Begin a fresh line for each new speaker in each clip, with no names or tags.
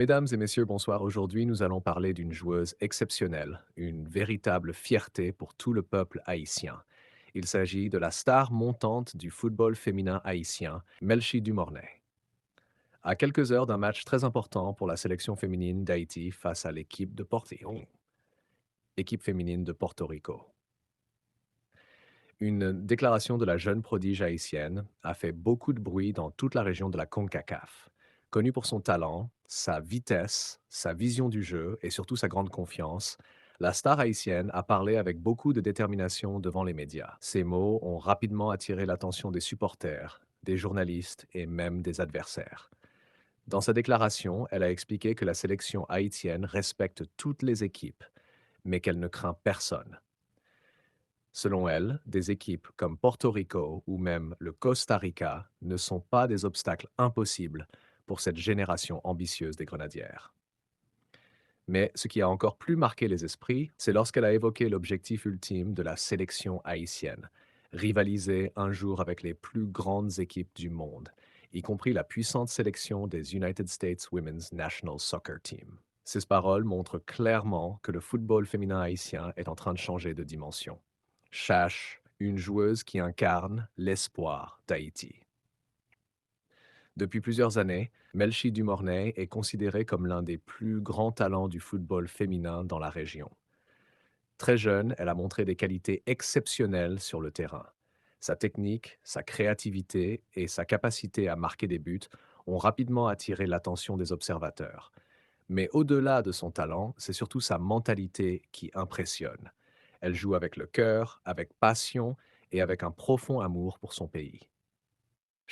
Mesdames et messieurs, bonsoir. Aujourd'hui, nous allons parler d'une joueuse exceptionnelle, une véritable fierté pour tout le peuple haïtien. Il s'agit de la star montante du football féminin haïtien, Melchi Dumornay. À quelques heures d'un match très important pour la sélection féminine d'Haïti face à équipe féminine de Porto Rico. Une déclaration de la jeune prodige haïtienne a fait beaucoup de bruit dans toute la région de la CONCACAF. Connue pour son talent, sa vitesse, sa vision du jeu et surtout sa grande confiance, la star haïtienne a parlé avec beaucoup de détermination devant les médias. Ses mots ont rapidement attiré l'attention des supporters, des journalistes et même des adversaires. Dans sa déclaration, elle a expliqué que la sélection haïtienne respecte toutes les équipes, mais qu'elle ne craint personne. Selon elle, des équipes comme Porto Rico ou même le Costa Rica ne sont pas des obstacles impossibles pour cette génération ambitieuse des grenadières. Mais ce qui a encore plus marqué les esprits, c'est lorsqu'elle a évoqué l'objectif ultime de la sélection haïtienne, rivaliser un jour avec les plus grandes équipes du monde, y compris la puissante sélection des United States Women's National Soccer Team. Ces paroles montrent clairement que le football féminin haïtien est en train de changer de dimension. Chash, une joueuse qui incarne l'espoir d'Haïti. Depuis plusieurs années, Melchi Dumornay est considérée comme l'un des plus grands talents du football féminin dans la région. Très jeune, elle a montré des qualités exceptionnelles sur le terrain. Sa technique, sa créativité et sa capacité à marquer des buts ont rapidement attiré l'attention des observateurs. Mais au-delà de son talent, c'est surtout sa mentalité qui impressionne. Elle joue avec le cœur, avec passion et avec un profond amour pour son pays.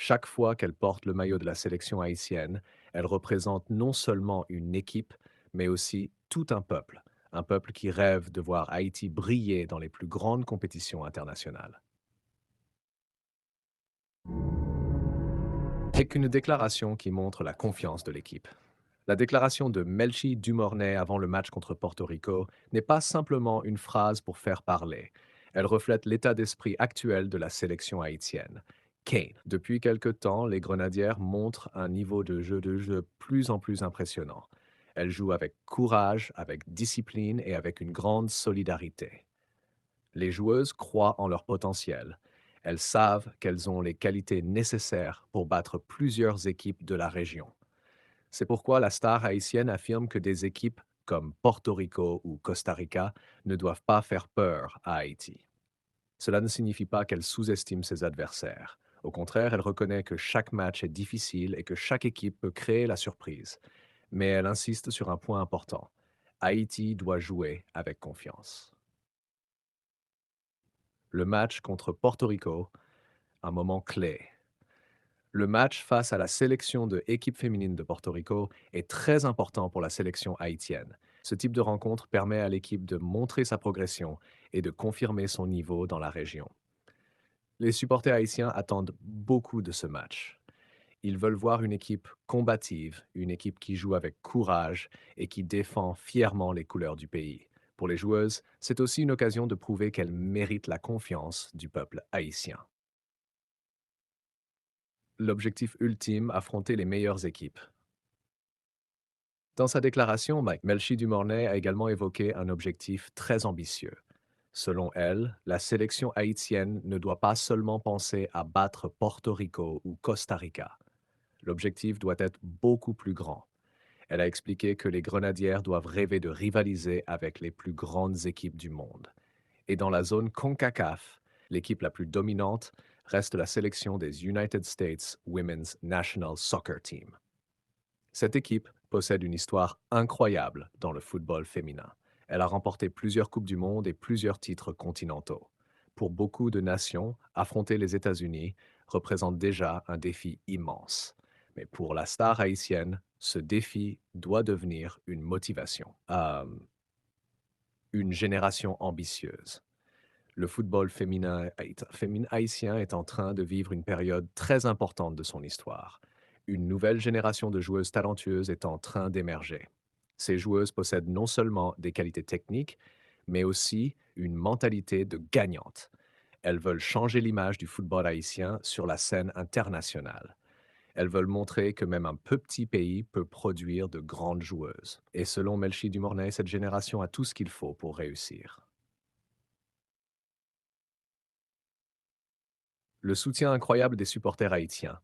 Chaque fois qu'elle porte le maillot de la sélection haïtienne, elle représente non seulement une équipe, mais aussi tout un peuple qui rêve de voir Haïti briller dans les plus grandes compétitions internationales. C'est qu'une déclaration qui montre la confiance de l'équipe. La déclaration de Melchi Dumornay avant le match contre Porto Rico n'est pas simplement une phrase pour faire parler. Elle reflète l'état d'esprit actuel de la sélection haïtienne. Kane. Depuis quelque temps, les Grenadières montrent un niveau de jeu plus en plus impressionnant. Elles jouent avec courage, avec discipline et avec une grande solidarité. Les joueuses croient en leur potentiel. Elles savent qu'elles ont les qualités nécessaires pour battre plusieurs équipes de la région. C'est pourquoi la star haïtienne affirme que des équipes comme Porto Rico ou Costa Rica ne doivent pas faire peur à Haïti. Cela ne signifie pas qu'elle sous-estime ses adversaires. Au contraire, elle reconnaît que chaque match est difficile et que chaque équipe peut créer la surprise. Mais elle insiste sur un point important. Haïti doit jouer avec confiance. Le match contre Porto Rico, un moment clé. Le match face à la sélection de équipe féminine de Porto Rico est très important pour la sélection haïtienne. Ce type de rencontre permet à l'équipe de montrer sa progression et de confirmer son niveau dans la région. Les supporters haïtiens attendent beaucoup de ce match. Ils veulent voir une équipe combative, une équipe qui joue avec courage et qui défend fièrement les couleurs du pays. Pour les joueuses, c'est aussi une occasion de prouver qu'elles méritent la confiance du peuple haïtien. L'objectif ultime, affronter les meilleures équipes. Dans sa déclaration, Melchi Dumornay a également évoqué un objectif très ambitieux. Selon elle, la sélection haïtienne ne doit pas seulement penser à battre Porto Rico ou Costa Rica. L'objectif doit être beaucoup plus grand. Elle a expliqué que les Grenadières doivent rêver de rivaliser avec les plus grandes équipes du monde. Et dans la zone CONCACAF, l'équipe la plus dominante reste la sélection des United States Women's National Soccer Team. Cette équipe possède une histoire incroyable dans le football féminin. Elle a remporté plusieurs Coupes du Monde et plusieurs titres continentaux. Pour beaucoup de nations, affronter les États-Unis représente déjà un défi immense. Mais pour la star haïtienne, ce défi doit devenir une motivation. Une génération ambitieuse. Le football féminin haïtien est en train de vivre une période très importante de son histoire. Une nouvelle génération de joueuses talentueuses est en train d'émerger. Ces joueuses possèdent non seulement des qualités techniques, mais aussi une mentalité de gagnante. Elles veulent changer l'image du football haïtien sur la scène internationale. Elles veulent montrer que même un petit pays peut produire de grandes joueuses. Et selon Melchi Dumornay, cette génération a tout ce qu'il faut pour réussir. Le soutien incroyable des supporters haïtiens.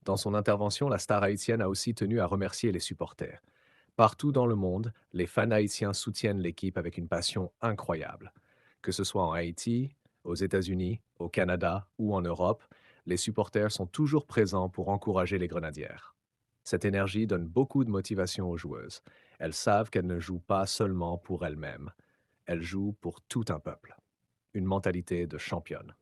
Dans son intervention, la star haïtienne a aussi tenu à remercier les supporters. Partout dans le monde, les fans haïtiens soutiennent l'équipe avec une passion incroyable. Que ce soit en Haïti, aux États-Unis, au Canada ou en Europe, les supporters sont toujours présents pour encourager les grenadières. Cette énergie donne beaucoup de motivation aux joueuses. Elles savent qu'elles ne jouent pas seulement pour elles-mêmes, elles jouent pour tout un peuple. Une mentalité de championne.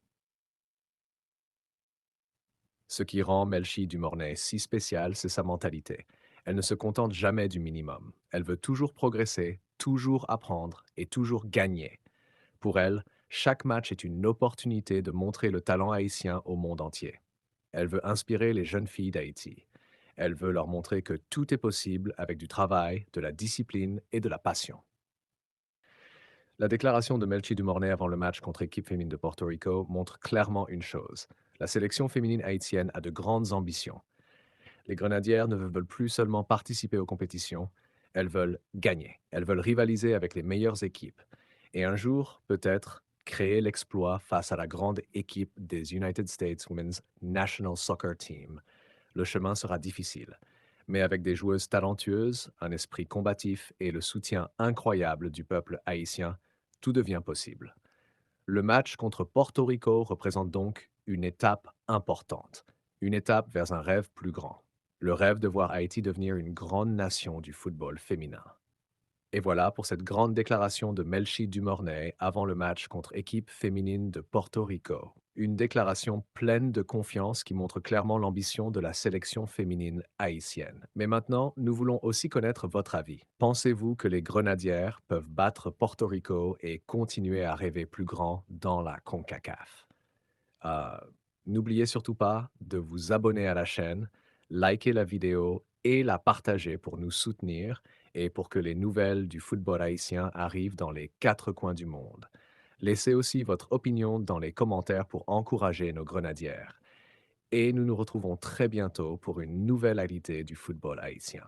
Ce qui rend Melchi Dumornay si spéciale, c'est sa mentalité. Elle ne se contente jamais du minimum. Elle veut toujours progresser, toujours apprendre et toujours gagner. Pour elle, chaque match est une opportunité de montrer le talent haïtien au monde entier. Elle veut inspirer les jeunes filles d'Haïti. Elle veut leur montrer que tout est possible avec du travail, de la discipline et de la passion. La déclaration de Melchi Dumornay avant le match contre l'équipe féminine de Porto Rico montre clairement une chose. La sélection féminine haïtienne a de grandes ambitions. Les Grenadières ne veulent plus seulement participer aux compétitions, elles veulent gagner. Elles veulent rivaliser avec les meilleures équipes. Et un jour, peut-être, créer l'exploit face à la grande équipe des United States Women's National Soccer Team. Le chemin sera difficile. Mais avec des joueuses talentueuses, un esprit combatif et le soutien incroyable du peuple haïtien, tout devient possible. Le match contre Porto Rico représente donc une étape importante, une étape vers un rêve plus grand, le rêve de voir Haïti devenir une grande nation du football féminin. Et voilà pour cette grande déclaration de Melchi Dumornay avant le match contre équipe féminine de Porto Rico. Une déclaration pleine de confiance qui montre clairement l'ambition de la sélection féminine haïtienne. Mais maintenant, nous voulons aussi connaître votre avis. Pensez-vous que les Grenadières peuvent battre Porto Rico et continuer à rêver plus grand dans la CONCACAF? Euh, N'oubliez surtout pas de vous abonner à la chaîne, liker la vidéo et la partager pour nous soutenir et pour que les nouvelles du football haïtien arrivent dans les quatre coins du monde. Laissez aussi votre opinion dans les commentaires pour encourager nos grenadières. Et nous nous retrouvons très bientôt pour une nouvelle réalité du football haïtien.